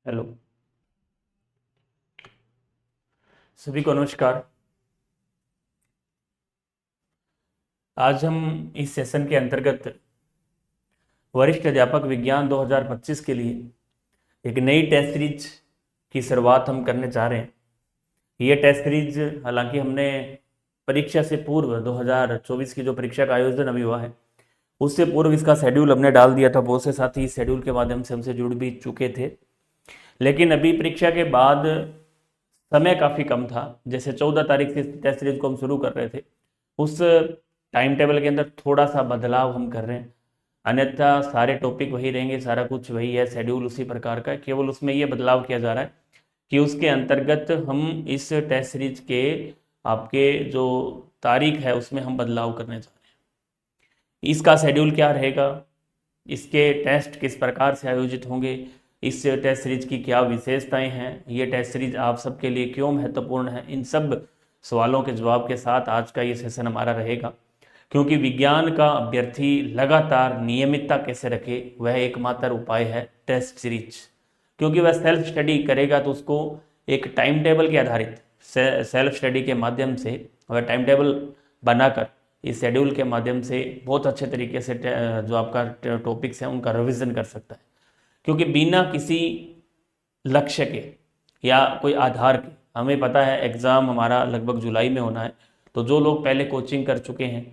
Hello, सभी को नमस्कार। आज हम इस सेशन के अंतर्गत वरिष्ठ अध्यापक विज्ञान 2025 के लिए एक नई टेस्ट सीरीज की शुरुआत हम करने जा रहे हैं। ये टेस्ट सीरीज हालांकि हमने परीक्षा से पूर्व 2024 की जो परीक्षा का आयोजन अभी हुआ है उससे पूर्व इसका शेड्यूल हमने डाल दिया था। बहुत से साथी इस शेड्यूल के माध्यम से हमसे जुड़ भी चुके थे, लेकिन अभी परीक्षा के बाद समय काफ़ी कम था। जैसे 14 तारीख से टेस्ट सीरीज को हम शुरू कर रहे थे, उस टाइम टेबल के अंदर थोड़ा सा बदलाव हम कर रहे हैं। अन्यथा सारे टॉपिक वही रहेंगे, सारा कुछ वही है, शेड्यूल उसी प्रकार का है। केवल उसमें ये बदलाव किया जा रहा है कि उसके अंतर्गत हम इस टेस्ट सीरीज के आपके जो तारीख है उसमें हम बदलाव करने जा रहे हैं। इसका शेड्यूल क्या रहेगा, इसके टेस्ट किस प्रकार से आयोजित होंगे, इस टेस्ट सीरीज की क्या विशेषताएं हैं, ये टेस्ट सीरीज आप सबके लिए क्यों महत्वपूर्ण है, इन सब सवालों के जवाब के साथ आज का ये सेशन हमारा रहेगा। क्योंकि विज्ञान का अभ्यर्थी लगातार नियमितता कैसे रखे, वह एकमात्र उपाय है टेस्ट सीरीज। क्योंकि वह सेल्फ स्टडी करेगा तो उसको एक टाइम टेबल के आधारित सेल्फ स्टडी के माध्यम से वह टाइम टेबल बनाकर इस शेड्यूल के माध्यम से बहुत अच्छे तरीके से जो आपका टॉपिक्स हैं उनका रिवीजन कर सकता है। क्योंकि बिना किसी लक्ष्य के या कोई आधार के, हमें पता है एग्ज़ाम हमारा लगभग जुलाई में होना है, तो जो लोग पहले कोचिंग कर चुके हैं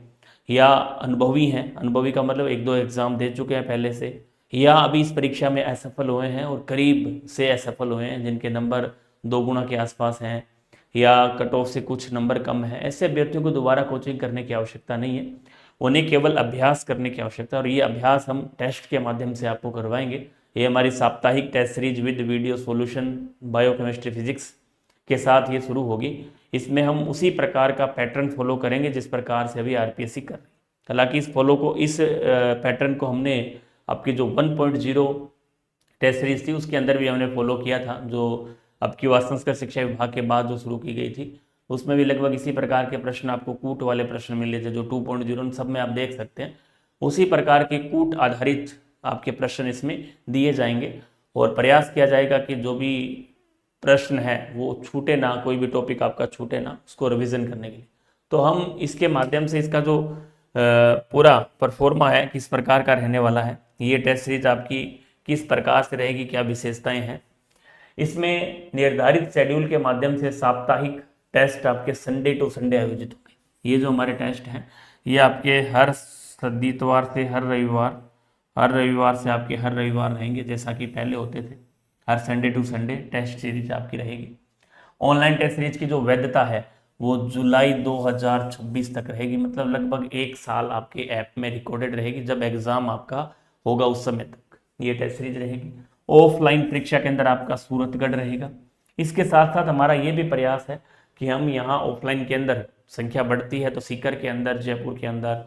या अनुभवी हैं, अनुभवी का मतलब एक दो एग्ज़ाम दे चुके हैं पहले से, या अभी इस परीक्षा में असफल हुए हैं और करीब से असफल हुए हैं, जिनके नंबर 2 गुना के आसपास हैं या कट ऑफ से कुछ नंबर कम है, ऐसे अभ्यर्थियों को दोबारा कोचिंग करने की आवश्यकता नहीं है। उन्हें केवल अभ्यास करने की आवश्यकता है, और ये अभ्यास हम टेस्ट के माध्यम से आपको करवाएंगे। ये हमारी साप्ताहिक test series with video solution biochemistry physics के साथ ये शुरू होगी। इसमें हम उसी प्रकार का पैटर्न फॉलो करेंगे जिस प्रकार से अभी आरपीएससी कर रही है। हालांकि इस पैटर्न को हमने आपकी जो 1.0 टेस्ट सीरीज थी उसके अंदर भी हमने फॉलो किया था, जो आपकी संस्कृत शिक्षा विभाग के बाद जो शुरू की गई थी, उसमें भी लगभग इसी प्रकार के प्रश्न आपको कूट वाले प्रश्न मिले थे। जो 2.0 सब में आप देख सकते हैं, उसी प्रकार के कूट आधारित आपके प्रश्न इसमें दिए जाएंगे और प्रयास किया जाएगा कि जो भी प्रश्न है वो छूटे ना, कोई भी टॉपिक आपका छूटे ना, उसको रिवीजन करने के लिए। तो हम इसके माध्यम से इसका जो पूरा परफॉर्मा है किस प्रकार का रहने वाला है, ये टेस्ट सीरीज आपकी किस प्रकार से रहेगी, क्या विशेषताएं हैं, इसमें निर्धारित शेड्यूल के माध्यम से साप्ताहिक टेस्ट आपके संडे टू संडे आयोजित होंगे। ये जो हमारे टेस्ट हैं ये आपके हर इतवार से हर रविवार से आपके हर रविवार रहेंगे, जैसा कि पहले होते थे। हर Sunday to Sunday test series आपकी रहेगी। ऑनलाइन टेस्ट सीरीज की जो वैधता है वो जुलाई 2026 तक रहेगी, मतलब लगभग 1 साल आपके ऐप में रिकॉर्डेड रहेगी। जब एग्जाम आपका होगा उस समय तक ये टेस्ट सीरीज रहेगी। ऑफलाइन परीक्षा के अंदर आपका सूरतगढ़ रहेगा। इसके साथ साथ हमारा ये भी प्रयास है कि हम यहाँ ऑफलाइन के अंदर संख्या बढ़ती है तो सीकर के अंदर, जयपुर के अंदर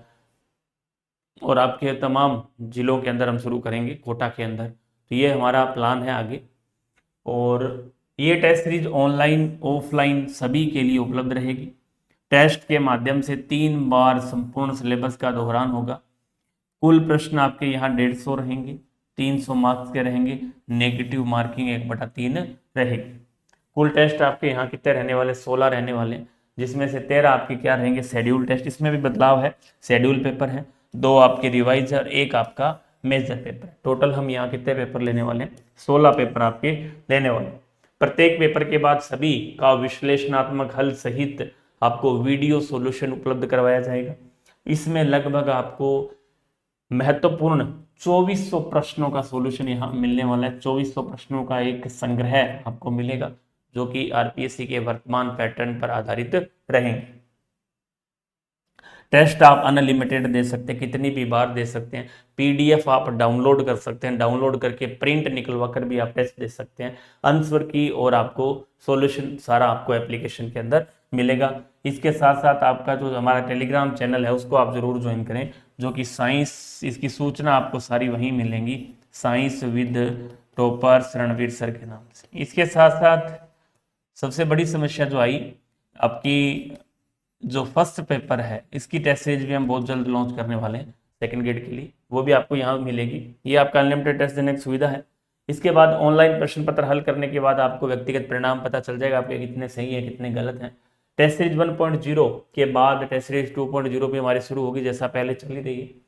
और आपके तमाम जिलों के अंदर हम शुरू करेंगे, कोटा के अंदर। तो ये हमारा प्लान है आगे। और ये टेस्ट सीरीज ऑनलाइन ऑफलाइन सभी के लिए उपलब्ध रहेगी। टेस्ट के माध्यम से 3 बार संपूर्ण सिलेबस का दोहरान होगा। कुल प्रश्न आपके यहाँ 150 रहेंगे, 300 मार्क्स के रहेंगे, नेगेटिव मार्किंग 1/3 रहेगी। कुल टेस्ट आपके यहाँ कितने रहने वाले, 16 रहने वाले, जिसमें से 13 आपके क्या रहेंगे, शेड्यूल टेस्ट। इसमें भी बदलाव है, शेड्यूल पेपर है, 2 आपके रिवाइज और 1 आपका मेजर पेपर। टोटल हम यहाँ कितने पेपर लेने वाले हैं, 16 पेपर आपके लेने वाले। प्रत्येक पेपर के बाद सभी का विश्लेषणात्मक हल सहित आपको वीडियो सॉल्यूशन उपलब्ध करवाया जाएगा। इसमें लगभग आपको महत्वपूर्ण 2400 प्रश्नों का सॉल्यूशन यहाँ मिलने वाला है। 2400 प्रश्नों का एक संग्रह आपको मिलेगा जो कि आरपीएससी के वर्तमान पैटर्न पर आधारित रहेंगे। टेस्ट आप अनलिमिटेड दे सकते हैं, कितनी भी बार दे सकते हैं। पीडीएफ आप डाउनलोड कर सकते हैं, डाउनलोड करके प्रिंट निकलवा कर भी आप टेस्ट दे सकते हैं। आंसर की और आपको सॉल्यूशन सारा आपको एप्लीकेशन के अंदर मिलेगा। इसके साथ साथ आपका जो हमारा टेलीग्राम चैनल है उसको आप जरूर ज्वाइन करें, जो कि साइंस, इसकी सूचना आपको सारी वहीं मिलेंगी, science with toppers Ranveer sir के नाम से। इसके साथ साथ सबसे बड़ी समस्या जो आई, आपकी जो फर्स्ट पेपर है इसकी टेस्ट सीरीज भी हम बहुत जल्द लॉन्च करने वाले हैं सेकंड ग्रेड के लिए, वो भी आपको यहाँ मिलेगी। ये आपका अनलिमिटेड टेस्ट देने की सुविधा है। इसके बाद ऑनलाइन प्रश्न पत्र हल करने के बाद आपको व्यक्तिगत परिणाम पता चल जाएगा आपके कितने सही है कितने गलत हैं। टेस्ट सीरीज 1.0 के बाद टेस्ट सीरीज 2.0 भी हमारी शुरू होगी, जैसा पहले चल ही रही है।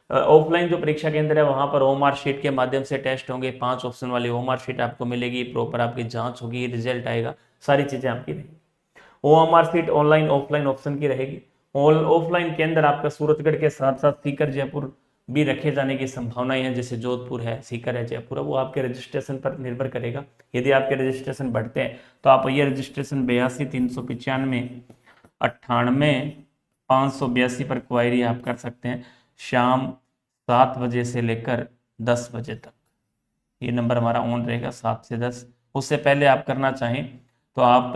ऑफलाइन जो परीक्षा केंद्र है वहां पर ओएमआर शीट के माध्यम से टेस्ट होंगे, 5 ऑप्शन वाली ओएमआर शीट आपको मिलेगी, प्रॉपर आपकी जांच होगी, रिजल्ट आएगा, सारी चीजें आपकी रहेगी। OMR sheet online offline option की रहेगी। ऑफलाइन के अंदर आपका सूरतगढ़ के साथ साथ सीकर जयपुर भी रखे जाने की संभावनाएं हैं, जैसे जोधपुर है, सीकर है, जयपुर है, वो आपके रजिस्ट्रेशन पर निर्भर करेगा। यदि आपके रजिस्ट्रेशन बढ़ते हैं तो आप ये रजिस्ट्रेशन 82 395 98 582 पर क्वायरी आप कर सकते हैं, शाम 7 बजे से लेकर 10 बजे तक ये नंबर हमारा ऑन रहेगा, 7 से 10। उससे पहले आप करना चाहें तो आप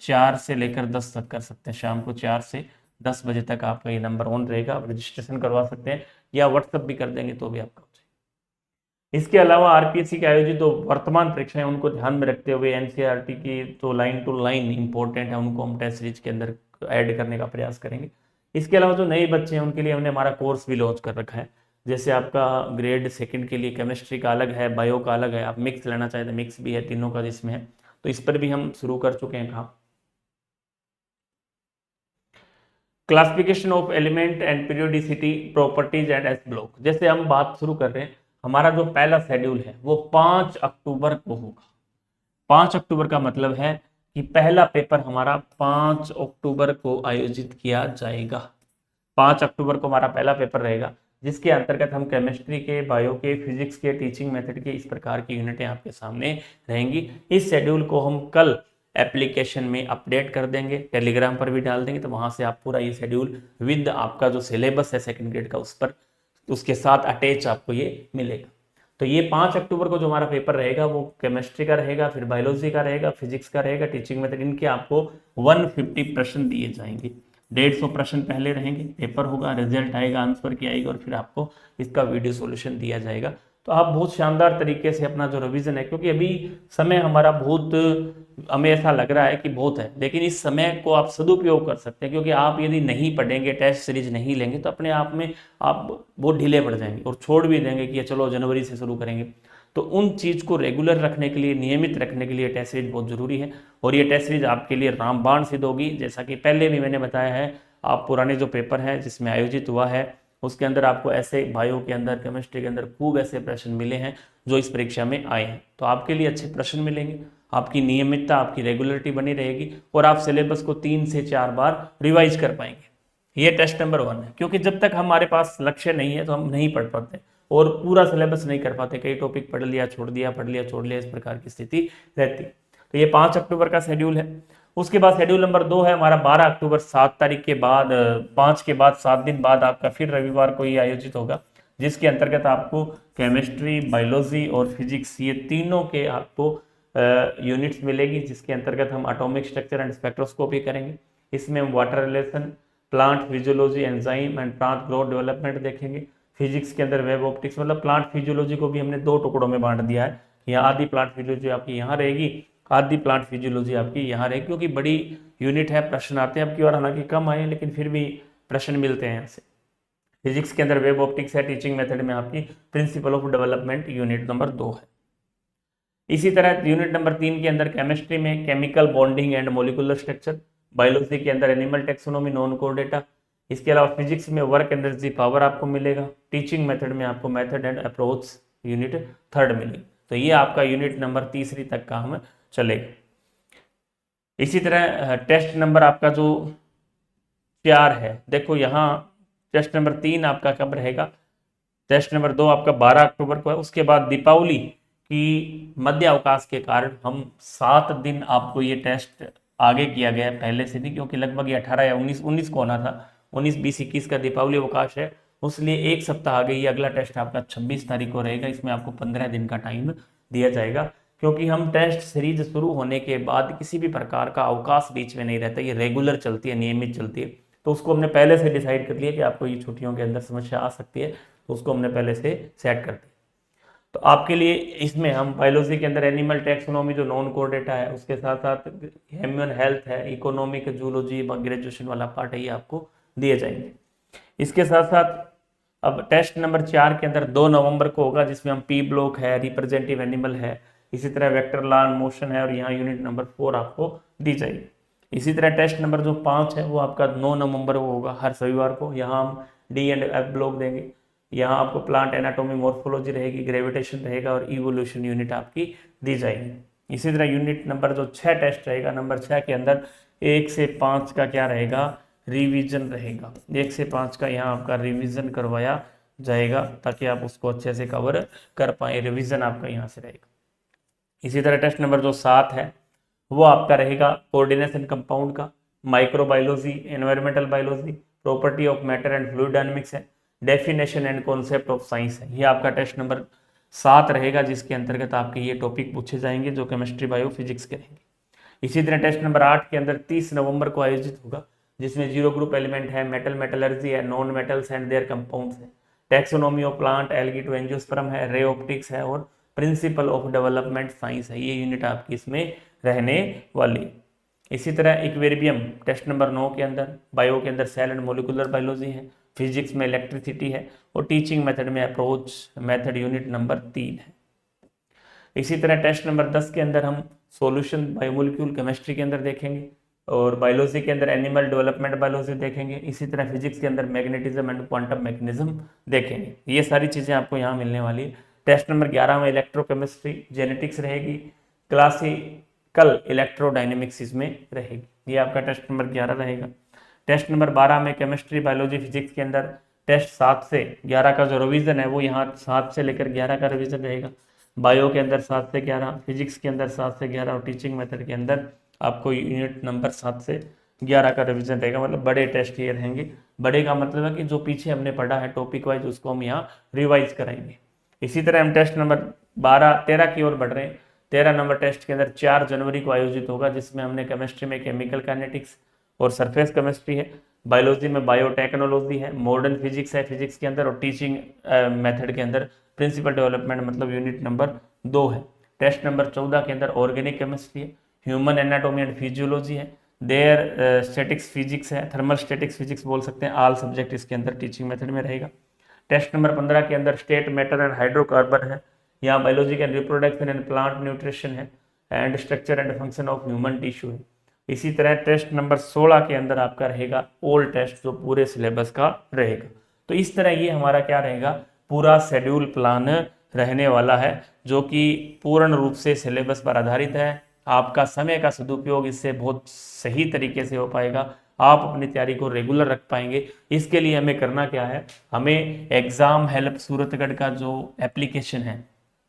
4 से लेकर 10 तक कर सकते हैं, शाम को 4 से 10 बजे तक आपका ये नंबर ऑन रहेगा, आप रजिस्ट्रेशन करवा सकते हैं या व्हाट्सएप भी कर देंगे तो भी आपका हो जाएगा। इसके अलावा आरपीएससी के आयोजित तो वर्तमान परीक्षाएं उनको ध्यान में रखते हुए एनसीईआरटी की तो लाइन टू लाइन इंपॉर्टेंट है, उनको हम टेस्ट सीरीज के अंदर ऐड करने का प्रयास करेंगे। इसके अलावा जो नए बच्चे हैं उनके लिए हमने हमारा कोर्स भी लॉन्च कर रखा है, जैसे आपका ग्रेड 2 के लिए केमिस्ट्री का अलग है, बायो का अलग है, आप मिक्स लेना चाहते हैं मिक्स भी है, तीनों का जिसमें है, तो इस पर भी हम शुरू कर चुके हैं काम। Classification of element and periodicity properties and S block, जैसे हम बात शुरू कर रहे हैं, हमारा जो पहला शेड्यूल है वो 5 अक्टूबर को होगा। 5 अक्टूबर का मतलब है कि पहला पेपर हमारा 5 अक्टूबर को आयोजित किया जाएगा। 5 अक्टूबर को हमारा पहला पेपर रहेगा, जिसके अंतर्गत हम केमिस्ट्री के, बायो के, फिजिक्स के, टीचिंग मेथड के, इस प्रकार की यूनिटें आपके सामने रहेंगी। इस शेड्यूल को हम कल एप्लीकेशन में अपडेट कर देंगे, टेलीग्राम पर भी डाल देंगे, तो वहां से आप पूरा ये शेड्यूल विद आपका जो सिलेबस है सेकंड ग्रेड का उस पर उसके साथ अटैच आपको ये मिलेगा। तो ये 5 अक्टूबर को जो हमारा पेपर रहेगा वो केमिस्ट्री का रहेगा, फिर बायोलॉजी का रहेगा, फिजिक्स का रहेगा, टीचिंग मेथड, इनके आपको 150 प्रश्न दिए जाएंगे। 150 प्रश्न पहले रहेंगे, पेपर होगा, रिजल्ट आएगा, आंसर की आएगी और फिर आपको इसका वीडियो सॉल्यूशन दिया जाएगा। तो आप बहुत शानदार तरीके से अपना जो रिवीजन है, क्योंकि अभी समय हमारा बहुत, हमें ऐसा लग रहा है कि बहुत है, लेकिन इस समय को आप सदुपयोग कर सकते हैं, क्योंकि आप यदि नहीं पढ़ेंगे, टेस्ट सीरीज नहीं लेंगे तो अपने आप में आप बहुत ढीले पड़ जाएंगे और छोड़ भी देंगे कि चलो जनवरी से शुरू करेंगे। तो उन चीज़ को रेगुलर रखने के लिए, नियमित रखने के लिए टेस्ट सीरीज बहुत जरूरी है, और ये टेस्ट सीरीज आपके लिए रामबाण सिद्ध होगी। जैसा कि पहले भी मैंने बताया है, आप पुराने जो पेपर हैं जिसमें आयोजित हुआ है उसके अंदर आपको ऐसे, बायो के अंदर, केमिस्ट्री के अंदर खूब ऐसे प्रश्न मिले हैं जो इस परीक्षा में आए हैं, तो आपके लिए अच्छे प्रश्न मिलेंगे, आपकी नियमितता, आपकी रेगुलरिटी बनी रहेगी और आप सिलेबस को 3 से 4 बार रिवाइज कर पाएंगे। ये टेस्ट नंबर 1 है, क्योंकि जब तक हमारे पास लक्ष्य नहीं है तो हम नहीं पढ़ पाते और पूरा सिलेबस नहीं कर पाते, कई टॉपिक पढ़ लिया छोड़ दिया, पढ़ लिया छोड़ लिया, इस प्रकार की स्थिति रहती। तो ये 5 अक्टूबर का शेड्यूल है। उसके बाद शेड्यूल नंबर 2 है हमारा 12 अक्टूबर, 7 तारीख के बाद, 5 के बाद 7 दिन बाद आपका फिर रविवार को ये आयोजित होगा, जिसके अंतर्गत आपको केमिस्ट्री, बायोलॉजी और फिजिक्स, ये तीनों के आपको यूनिट्स मिलेगी, जिसके अंतर्गत हम एटॉमिक स्ट्रक्चर एंड स्पेक्ट्रोस्कोपी करेंगे। इसमें हम water relation, plant physiology, enzyme and plant growth development देखेंगे। फिजिक्स के अंदर वेब ऑप्टिक्स, मतलब प्लांट फिजियोलॉजी को भी हमने 2 टुकड़ों में बांट दिया है, यहाँ आधी प्लांट फिजियोलॉजी आपकी यहाँ रहेगी, आधी प्लांट फिजियोलॉजी आपकी यहाँ रहेगी, क्योंकि बड़ी यूनिट है, प्रश्न आते हैं, अब की बार हालांकि कम आए लेकिन फिर भी प्रश्न मिलते हैं यहाँ से। फिजिक्स के अंदर वेब ऑप्टिक्स है, टीचिंग मेथड में आपकी principle of development unit number 2 है। इसी तरह यूनिट नंबर 3 के अंदर केमिस्ट्री में chemical bonding and molecular structure, biology के अंदर animal taxonomy, non core data, इसके अलावा फिजिक्स में वर्क एनर्जी पावर आपको मिलेगा, टीचिंग मेथड में आपको मेथड एंड अप्रोच यूनिट 3 मिलेगी। तो ये आपका यूनिट नंबर 3 तक का हम चलेगा। इसी तरह टेस्ट नंबर आपका जो 4 है, देखो यहाँ टेस्ट नंबर 3 आपका कब रहेगा, टेस्ट नंबर 2 आपका 12 अक्टूबर को है। उसके बाद दीपावली की मध्य अवकाश के कारण हम 7 दिन आपको ये टेस्ट आगे किया गया है पहले से भी, क्योंकि लगभग ये 18 या 19 को होना था, 19, 20, 21 का दीपावली अवकाश है, उसलिए एक सप्ताह आगे ये अगला टेस्ट आपका 26 तारीख को रहेगा। इसमें आपको 15 दिन का टाइम दिया जाएगा, क्योंकि हम टेस्ट सीरीज शुरू होने के बाद किसी भी प्रकार का अवकाश बीच में नहीं रहता, ये रेगुलर चलती है, नियमित चलती है। तो उसको हमने पहले से डिसाइड कर लिया कि आपको ये छुट्टियों के अंदर समस्या आ सकती है, तो उसको हमने पहले से सेट कर दिया। तो आपके लिए इसमें हम बायोलॉजी के अंदर एनिमल टेक्सोनोमी जो नॉन कोर डेटा है, उसके साथ साथ ह्यूमन हेल्थ है, इकोनॉमिक, जूलॉजी, ग्रेजुएशन वाला पार्ट है, ये आपको दिए जाएंगे। इसके साथ साथ अब टेस्ट नंबर 4 के अंदर 2 नवंबर को होगा, जिसमें हम पी ब्लॉक है, रिप्रेजेंटेटिव एनिमल है, इसी तरह वेक्टर लॉ मोशन है, और यहाँ यूनिट नंबर 4 आपको दी जाएगी। इसी तरह टेस्ट नंबर जो 5 है वो आपका 9 नवंबर को होगा, हर रविवार को। यहाँ हम डी एंड एफ ब्लॉक देंगे। यहाँ आपको प्लांट एनाटोमी मॉर्फोलॉजी रहेगी, ग्रेविटेशन रहेगा, और इवोल्यूशन यूनिट आपकी दी जाएगी। इसी तरह यूनिट नंबर जो 6 टेस्ट रहेगा, नंबर 6 के अंदर 1 से 5 का क्या रहेगा, रिवीजन रहेगा। 1 से 5 का यहाँ आपका रिवीजन करवाया जाएगा, ताकि आप उसको अच्छे से कवर कर पाए। रिवीजन आपका यहाँ से रहेगा। इसी तरह टेस्ट नंबर जो 7 है वो आपका रहेगा कोऑर्डिनेशन कंपाउंड का, microbiology, environmental biology, property of matter and fluid dynamics है, definition and concept of science है। ये आपका टेस्ट नंबर 7 रहेगा, जिसके अंतर्गत आपके ये टॉपिक पूछे जाएंगे जो केमिस्ट्री बायो फिजिक्स के रहेंगे। इसी तरह टेस्ट नंबर 8 के अंदर 30 नवंबर को आयोजित होगा, जिसमें जीरो ग्रुप एलिमेंट है, मेटल मेटलर्जी है, non metals and their compounds है, taxonomy of plant, algae to angiosperm है, रे ऑप्टिक्स है, और प्रिंसिपल ऑफ डेवलपमेंट साइंस है। ये यूनिट आपकी इसमें रहने वाली। इसी तरह इक्वेरियम टेस्ट नंबर 9 के अंदर, बायो के अंदर सेल एंड मोलिकुलर बायोलॉजी है, फिजिक्स में इलेक्ट्रिसिटी है, और टीचिंग मेथड में अप्रोच मेथड यूनिट नंबर 3 है। इसी तरह टेस्ट नंबर 10 के अंदर हम सॉल्यूशन बायोमोलिक्यूल केमिस्ट्री के अंदर देखेंगे, और बायोलॉजी के अंदर एनिमल डेवलपमेंट बायोलॉजी देखेंगे। इसी तरह फिजिक्स के अंदर मैग्नेटिज्म एंड क्वांटम मैकेनिज्म देखेंगे। ये सारी चीज़ें आपको यहाँ मिलने वाली है। टेस्ट नंबर 11 में इलेक्ट्रोकेमिस्ट्री, जेनेटिक्स रहेगी, क्लासिकल इलेक्ट्रोडायनेमिक्स इसमें रहेगी। ये आपका टेस्ट नंबर 11 रहेगा। टेस्ट नंबर 12 में केमिस्ट्री, बायोलॉजी, फिजिक्स के अंदर टेस्ट 7 से 11 का जो रिवीजन है वो यहाँ 7 से लेकर 11 का रिवीजन रहेगा। बायो के अंदर 7 से 11, फिजिक्स के अंदर 7 से 11, और टीचिंग मेथड के अंदर आपको यूनिट नंबर 7 से 11 का रिवीजन रहेगा। मतलब बड़े टेस्ट ये रहेंगे। बड़े का मतलब है कि जो पीछे हमने पढ़ा है टॉपिक वाइज उसको हम यहाँ रिवाइज कराएंगे। इसी तरह हम टेस्ट नंबर 13 की ओर बढ़ रहे हैं। 13 नंबर टेस्ट के अंदर 4 जनवरी को आयोजित होगा, जिसमें हमने केमिस्ट्री में केमिकल काइनेटिक्स और सरफेस केमिस्ट्री है, बायोलॉजी में बायोटेक्नोलॉजी है, मॉडर्न फिजिक्स है फिजिक्स के अंदर, और टीचिंग मेथड के अंदर प्रिंसिपल डेवलपमेंट मतलब यूनिट नंबर 2 है। टेस्ट नंबर 14 के अंदर ऑर्गेनिक केमिस्ट्री है, ह्यूमन एनाटॉमी एंड फिजियोलॉजी है, देयर स्टैटिक्स फिजिक्स है, थर्मल स्टैटिक्स फिजिक्स बोल सकते हैं। ऑल सब्जेक्ट इसके अंदर टीचिंग मेथड में रहेगा। टेस्ट नंबर 15 के अंदर स्टेट मैटर एंड हाइड्रोकार्बन है, यहाँ biology and reproduction and plant nutrition है, and structure and function of human tissue है। इसी तरह टेस्ट नंबर 16 के अंदर आपका रहेगा ओल्ड टेस्ट, जो पूरे सिलेबस का रहेगा। तो इस तरह ये हमारा क्या रहेगा, पूरा शेड्यूल प्लान रहने वाला है, जो कि पूर्ण रूप से सिलेबस पर आधारित है। आपका समय का सदुपयोग इससे बहुत सही तरीके से हो पाएगा, आप अपनी तैयारी को रेगुलर रख पाएंगे। इसके लिए हमें करना क्या है, हमें एग्जाम हेल्प सूरतगढ़ का जो एप्लीकेशन है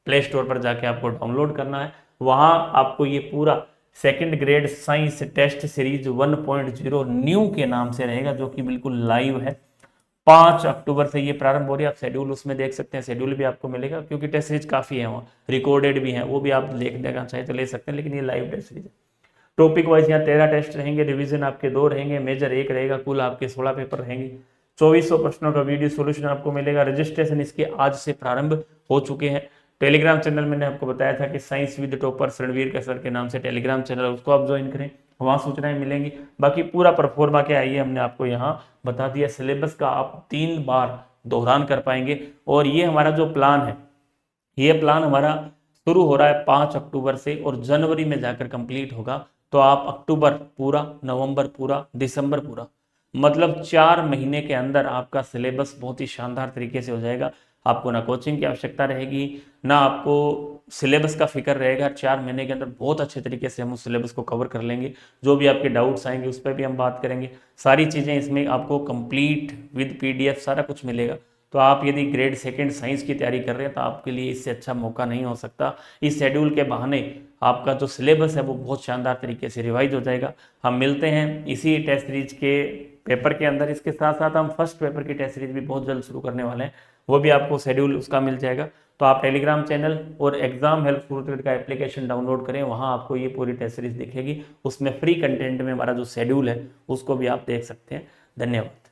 प्ले स्टोर पर जाके आपको डाउनलोड करना है। वहाँ आपको ये पूरा second grade science test series 1.0 new के नाम से रहेगा, जो कि बिल्कुल लाइव है। 5 अक्टूबर से ये प्रारंभ हो रही है। आप शेड्यूल उसमें देख सकते हैं, शेड्यूल भी आपको मिलेगा, क्योंकि टेस्ट सीरीज काफ़ी है, वहाँ रिकॉर्डेड भी है, वो भी आप देखना चाहे तो ले सकते हैं, लेकिन ये लाइव टेस्ट सीरीज है। टॉपिक वाइज यहाँ 13 टेस्ट रहेंगे, रिवीजन आपके 2 रहेंगे, मेजर 1 रहेगा, कुल आपके 16 पेपर रहेंगे। 2400 प्रश्नों का वीडियो सोल्यूशन आपको मिलेगा। रजिस्ट्रेशन इसके आज से प्रारंभ हो चुके हैं। टेलीग्राम चैनल मैंने आपको बताया था कि साइंस विद टॉपर रणवीर के सर के नाम से टेलीग्राम चैनल, उसको आप ज्वाइन करें, वहाँ सूचनाएं मिलेंगी। बाकी पूरा परफॉर्मा क्या है ये हमने आपको यहाँ बता दिया। सिलेबस का आप 3 बार दोहरान कर पाएंगे। और ये हमारा जो प्लान है, ये प्लान हमारा शुरू हो रहा है 5 अक्टूबर से, और जनवरी में जाकर कंप्लीट होगा। तो आप अक्टूबर पूरा, नवंबर पूरा, दिसंबर पूरा, मतलब 4 महीने के अंदर आपका सिलेबस बहुत ही शानदार तरीके से हो जाएगा। आपको ना कोचिंग की आवश्यकता रहेगी, ना आपको सिलेबस का फिक्र रहेगा। 4 महीने के अंदर बहुत अच्छे तरीके से हम उस सिलेबस को कवर कर लेंगे। जो भी आपके डाउट्स आएंगे उस पर भी हम बात करेंगे। सारी चीज़ें इसमें आपको कंप्लीट विद PDF सारा कुछ मिलेगा। तो आप यदि ग्रेड 2 साइंस की तैयारी कर रहे हैं तो आपके लिए इससे अच्छा मौका नहीं हो सकता। इस शेड्यूल के बहाने आपका जो सिलेबस है वो बहुत शानदार तरीके से रिवाइज हो जाएगा। हम मिलते हैं इसी टेस्ट सीरीज के पेपर के अंदर। इसके साथ साथ हम फर्स्ट पेपर की टेस्ट सीरीज भी बहुत जल्द शुरू करने वाले हैं, वो भी आपको शेड्यूल उसका मिल जाएगा। तो आप टेलीग्राम चैनल और एग्जाम हेल्प सूरतगढ़ का एप्लीकेशन डाउनलोड करें, वहाँ आपको ये पूरी टेस्ट सीरीज दिखेगी। उसमें फ्री कंटेंट में हमारा जो शेड्यूल है उसको भी आप देख सकते हैं। धन्यवाद।